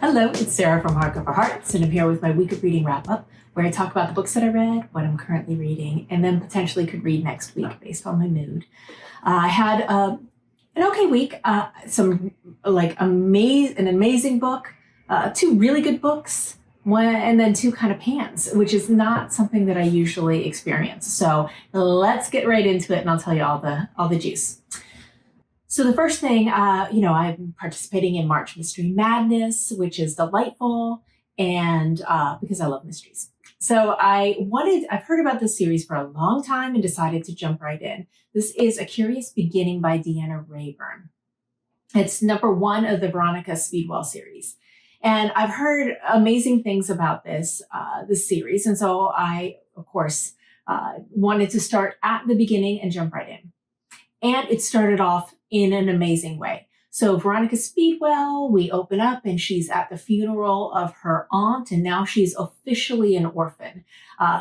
Hello, it's Sarah from Hardcover Hearts, and I'm here with my week of reading wrap-up, where I talk about the books that I read, what I'm currently reading, and then potentially could read next week based on my mood. I had an okay week, an amazing book, two really good books, and then two kind of pans, which is not something that I usually experience. So let's get right into it, and I'll tell you all the juice. So the first thing, I'm participating in March Mystery Madness, which is delightful, and because I love mysteries. So I've heard about this series for a long time and decided to jump right in. This is A Curious Beginning by Deanna Raybourn. It's number 1 of the Veronica Speedwell series. And I've heard amazing things about this series. And so I, of course, wanted to start at the beginning and jump right in. And it started off in an amazing way. So Veronica Speedwell, we open up and she's at the funeral of her aunt, and now she's officially an orphan.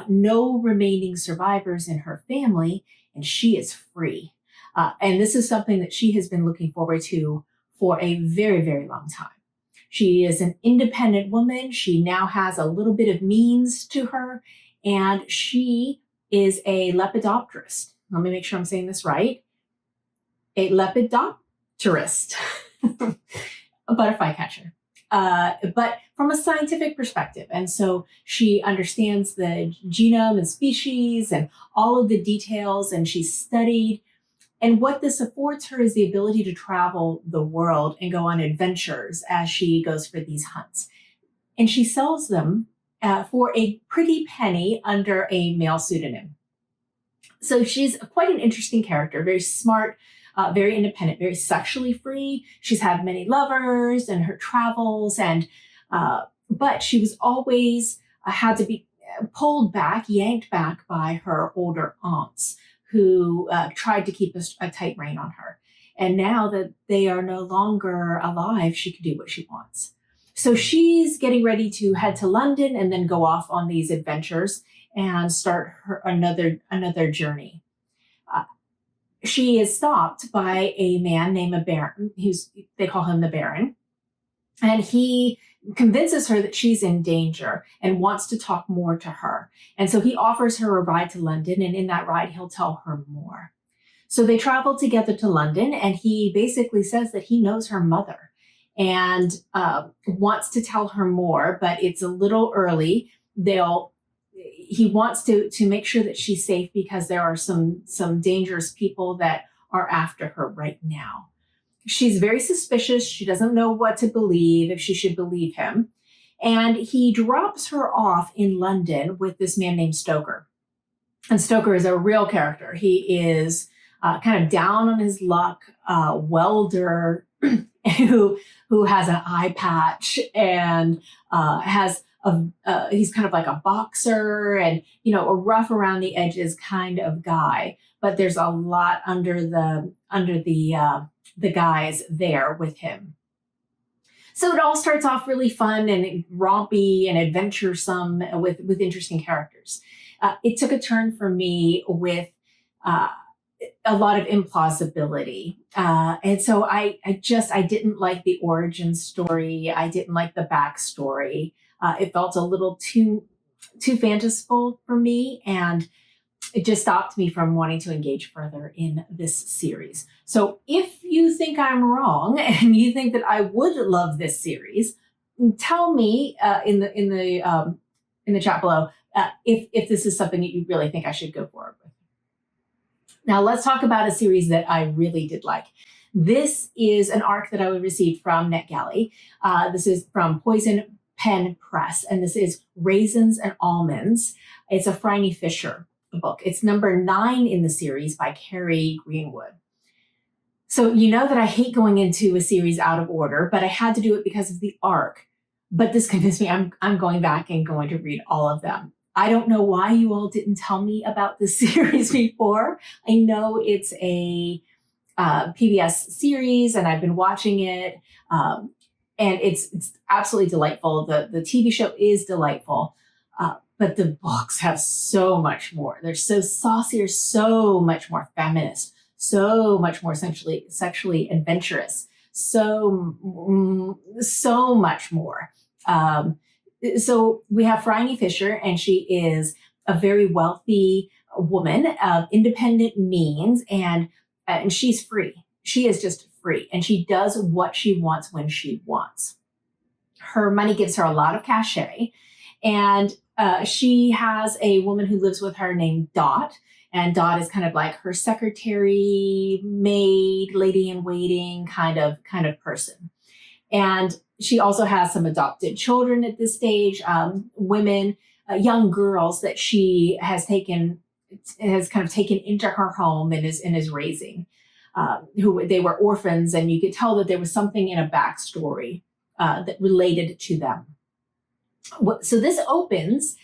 No remaining survivors in her family, and she is free. And this is something that she has been looking forward to for a very, very long time. She is an independent woman. She now has a little bit of means to her, and she is a lepidopterist. Let me make sure I'm saying this right. A lepidopterist, a butterfly catcher, but from a scientific perspective. And so she understands the genome and species and all of the details, and she's studied. And what this affords her is the ability to travel the world and go on adventures as she goes for these hunts. And she sells them for a pretty penny under a male pseudonym. So she's quite an interesting character, very smart, very independent, very sexually free. She's had many lovers in her travels, but she was always had to be yanked back by her older aunts, who tried to keep a tight rein on her. And now that they are no longer alive, she can do what she wants. So she's getting ready to head to London and then go off on these adventures and start another journey. She is stopped by a man named a Baron, they call him the Baron, and he convinces her that she's in danger and wants to talk more to her. And so he offers her a ride to London, and in that ride, he'll tell her more. So they travel together to London, and he basically says that he knows her mother and wants to tell her more, but it's a little early. He wants to make sure that she's safe because there are some dangerous people that are after her right now. She's very suspicious. She doesn't know what to believe, if she should believe him. And he drops her off in London with this man named Stoker. And Stoker is a real character. He is kind of down on his luck, welder who has an eye patch and he's kind of like a boxer and, a rough around the edges kind of guy, but there's a lot under the guys there with him. So it all starts off really fun and rompy and adventuresome with interesting characters. It took a turn for me with a lot of implausibility. And so I didn't like the origin story. I didn't like the backstory. It felt a little too fanciful for me, and it just stopped me from wanting to engage further in this series. So if you think I'm wrong and you think that I would love this series, tell me in the chat below if this is something that you really think I should go forward with. Now let's talk about a series that I really did like. This is an arc that I received from NetGalley. This is from Poison Pen Press, and this is Raisins and Almonds. It's a Phryne Fisher book. It's number 9 in the series by Kerry Greenwood. So you know that I hate going into a series out of order, but I had to do it because of the arc. But this convinced me I'm going back and going to read all of them. I don't know why you all didn't tell me about this series before. I know it's a PBS series, and I've been watching it. And it's absolutely delightful. The TV show is delightful, but the books have so much more. They're so saucier, so much more feminist, so much more sexually adventurous. so much more. So we have Phryne Fisher, and she is a very wealthy woman of independent means, and she's free. She is just free, and she does what she wants when she wants. Her money gives her a lot of cachet, and she has a woman who lives with her named Dot, and Dot is kind of like her secretary, maid, lady in waiting kind of person. And she also has some adopted children at this stage, women, young girls that she has kind of taken into her home and is raising, who they were orphans, and you could tell that there was something in a backstory that related to them. So this opens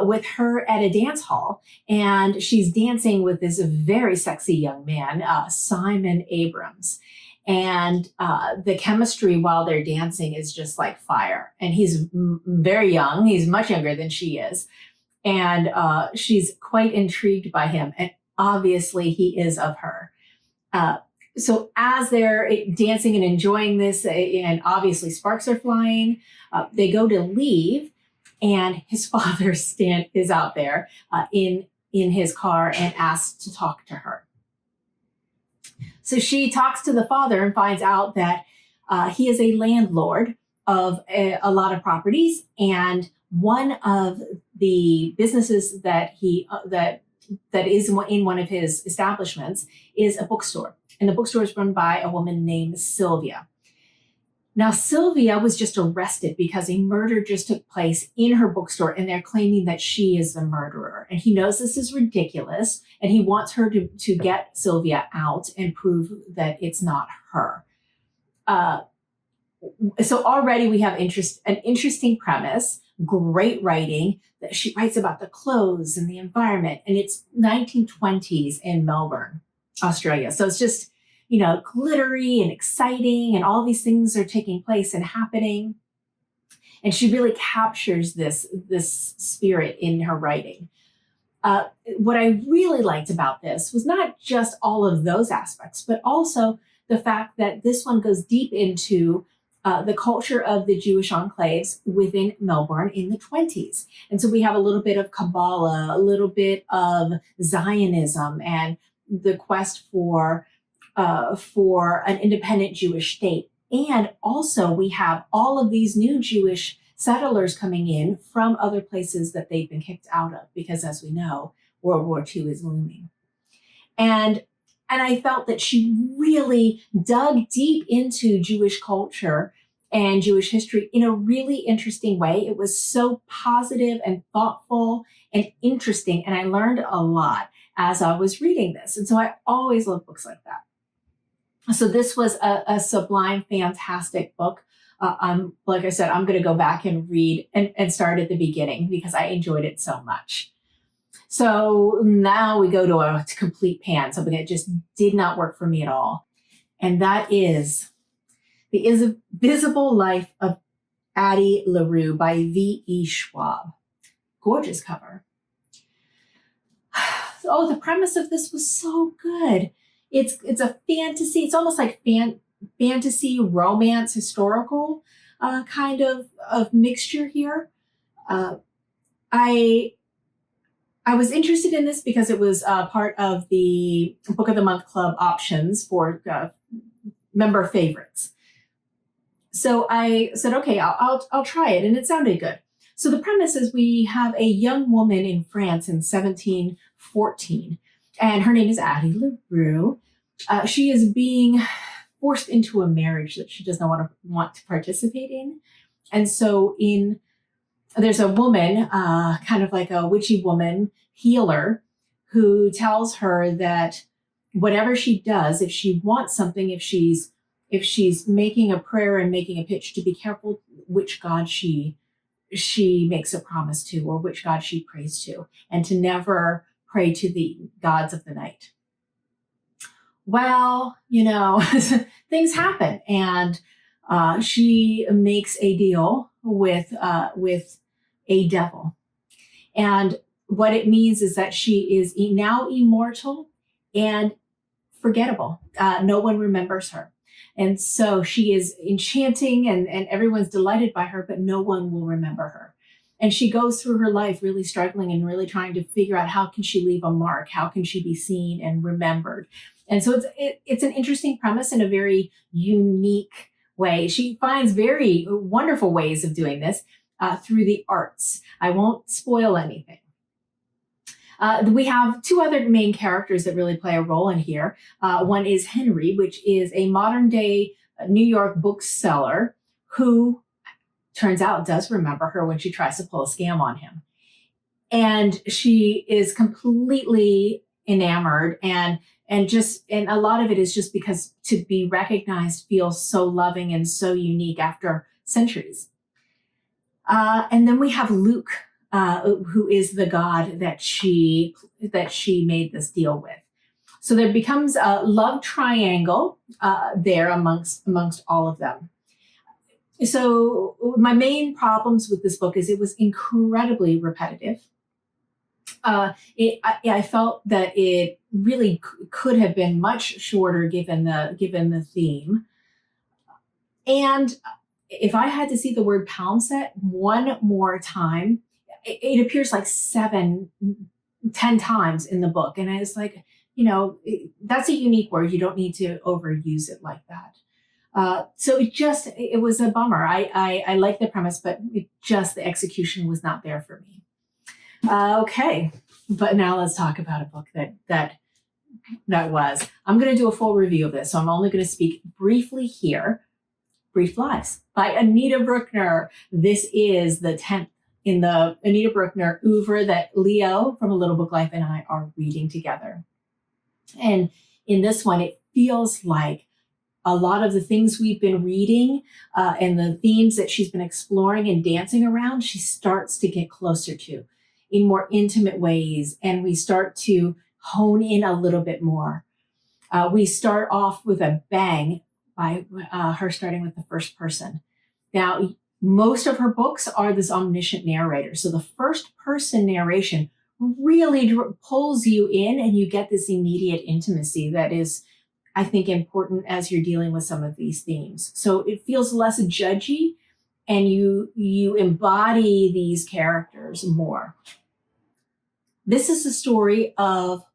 with her at a dance hall, and she's dancing with this very sexy young man, Simon Abrams. And the chemistry while they're dancing is just like fire. And he's very young. He's much younger than she is. And she's quite intrigued by him. And obviously he is of her. So as they're dancing and enjoying this, and obviously sparks are flying, they go to leave, and his father is out there in his car and asks to talk to her. So she talks to the father and finds out that he is a landlord of a lot of properties, and one of the businesses that is in one of his establishments is a bookstore. And the bookstore is run by a woman named Sylvia. Now, Sylvia was just arrested because a murder just took place in her bookstore, and they're claiming that she is the murderer. And he knows this is ridiculous, and he wants her to get Sylvia out and prove that it's not her. So already we have an interesting premise, great writing. That she writes about the clothes and the environment, and it's 1920s in Melbourne, Australia. So it's just, glittery and exciting, and all these things are taking place and happening. And she really captures this spirit in her writing. What I really liked about this was not just all of those aspects, but also the fact that this one goes deep into the culture of the Jewish enclaves within Melbourne in the 20s. And so we have a little bit of Kabbalah, a little bit of Zionism, and the quest for an independent Jewish state. And also we have all of these new Jewish settlers coming in from other places that they've been kicked out of, because as we know, World War II is looming. And I felt that she really dug deep into Jewish culture and Jewish history in a really interesting way. It was so positive and thoughtful and interesting, and I learned a lot as I was reading this. And so I always love books like that. So this was a sublime, fantastic book. Like I said, I'm going to go back and read and start at the beginning because I enjoyed it so much. So now we go to a complete pan, something that just did not work for me at all. And that is The Invisible Life of Addie LaRue by V.E. Schwab. Gorgeous cover. Oh, the premise of this was so good. It's a fantasy. It's almost like fantasy, romance, historical kind of mixture here. I was interested in this because it was part of the Book of the Month Club options for member favorites. So I said, okay, I'll try it, and it sounded good. So the premise is we have a young woman in France in 1714, and her name is Addie LaRue. She is being forced into a marriage that she does not want to participate in. And so there's a woman, kind of like a witchy woman healer, who tells her that whatever she does, if she wants something, if she's making a prayer and making a pitch, to be careful which God she makes a promise to, or which God she prays to, and to never pray to the gods of the night. Well, things happen, and she makes a deal with a devil. And what it means is that she is now immortal and forgettable. No one remembers her. And so she is enchanting and everyone's delighted by her, but no one will remember her. And she goes through her life really struggling and really trying to figure out how can she leave a mark? How can she be seen and remembered? And so it's an interesting premise in a very unique way. She finds very wonderful ways of doing this through the arts. I won't spoil anything. We have two other main characters that really play a role in here. One is Henry, which is a modern day New York bookseller who turns out does remember her when she tries to pull a scam on him. And she is completely enamored and a lot of it is just because to be recognized feels so loving and so unique after centuries. And then we have Luke, who is the god that she made this deal with. So there becomes a love triangle there amongst all of them. So my main problems with this book is it was incredibly repetitive. I felt that it really could have been much shorter given the theme. And if I had to see the word pound set one more time, it appears like 7-10 times in the book. And I was like, that's a unique word. You don't need to overuse it like that. So it was a bummer. I like the premise, but the execution was not there for me. Okay, but now let's talk about a book that was. I'm going to do a full review of this, so I'm only going to speak briefly here. Brief Lives by Anita Brookner. This is the 10th in the Anita Brookner oeuvre that Leo from A Little Book Life and I are reading together. And in this one, it feels like a lot of the things we've been reading and the themes that she's been exploring and dancing around, she starts to get closer to in more intimate ways. And we start to hone in a little bit more. We start off with a bang by her starting with the first person. Now, most of her books are this omniscient narrator. So the first person narration really pulls you in and you get this immediate intimacy that is, I think, important as you're dealing with some of these themes. So it feels less judgy and you embody these characters more. This is the story of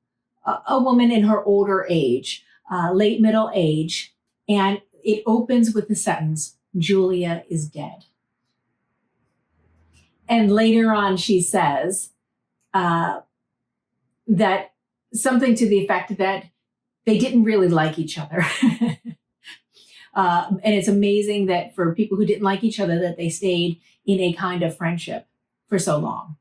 a woman in her older age, late middle age, and it opens with the sentence, "Julia is dead." And later on, she says that something to the effect that they didn't really like each other. And it's amazing that for people who didn't like each other, that they stayed in a kind of friendship for so long.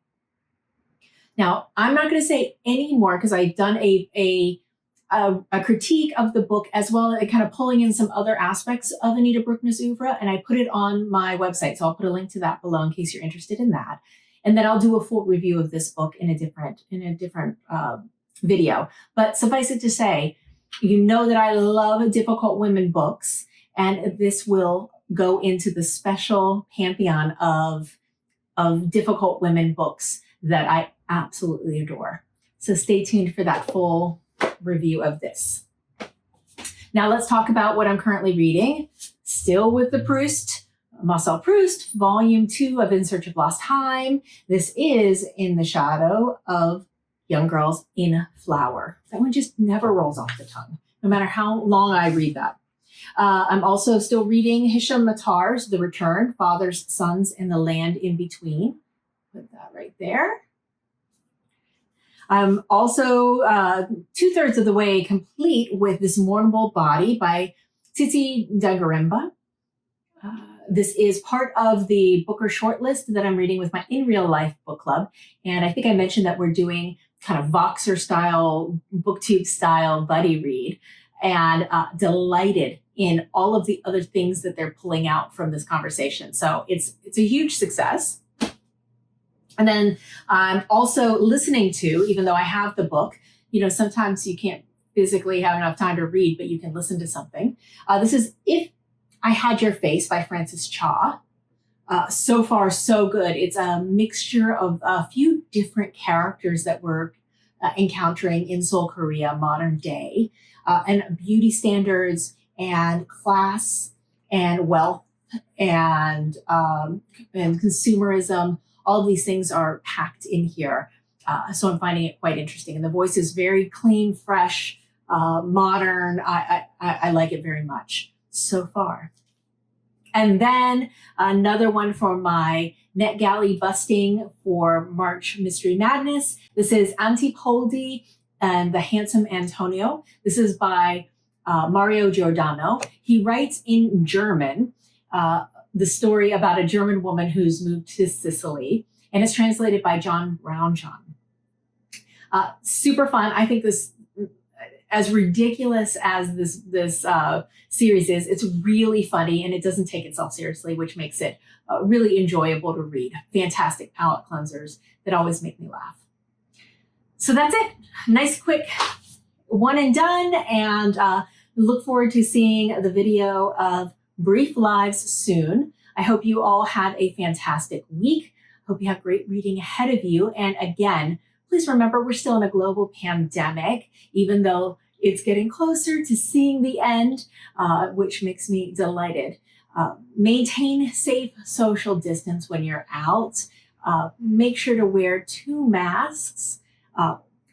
Now, I'm not going to say any more because I've done a critique of the book as well, kind of pulling in some other aspects of Anita Brookner's oeuvre, and I put it on my website. So I'll put a link to that below in case you're interested in that. And then I'll do a full review of this book in a different video. But suffice it to say, you know that I love difficult women books, and this will go into the special pantheon of difficult women books that I absolutely adore. So stay tuned for that full review of this. Now let's talk about what I'm currently reading. Still with the Proust, Marcel Proust, Volume 2 of In Search of Lost Time. This is In the Shadow of Young Girls in Flower. That one just never rolls off the tongue, no matter how long I read that. I'm also still reading Hisham Matar's The Return, Fathers, Sons, and the Land in Between. Put that right there. I'm also 2/3 of the way complete with this Mournable Body by Tsitsi Dangarembga. This is part of the Booker shortlist that I'm reading with my In Real Life book club. And I think I mentioned that we're doing kind of Voxer style, BookTube style buddy read, and delighted in all of the other things that they're pulling out from this conversation. So it's a huge success. And then I'm also listening to, even though I have the book, sometimes you can't physically have enough time to read, but you can listen to something. This is If I Had Your Face by Frances Cha. So far, so good. It's a mixture of a few different characters that we're encountering in Seoul, Korea, modern day, and beauty standards and class and wealth and consumerism. All of these things are packed in here. So I'm finding it quite interesting. And the voice is very clean, fresh, modern. I like it very much so far. And then another one for my NetGalley busting for March Mystery Madness. This is Antipoldi and the Handsome Antonio. This is by Mario Giordano. He writes in German the story about a German woman who's moved to Sicily, and it's translated by John Brownjohn. Super fun. I think this, as ridiculous as this series is, it's really funny and it doesn't take itself seriously, which makes it really enjoyable to read. Fantastic palate cleansers that always make me laugh. So that's it. Nice, quick one and done. And look forward to seeing the video of Brief Lives soon. I hope you all have a fantastic week. Hope you have great reading ahead of you. And again, please remember, we're still in a global pandemic, even though it's getting closer to seeing the end, which makes me delighted. Maintain safe social distance when you're out. Make sure to wear 2 masks.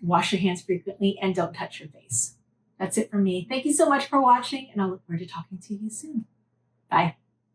Wash your hands frequently and don't touch your face. That's it from me. Thank you so much for watching, and I look forward to talking to you soon. Bye.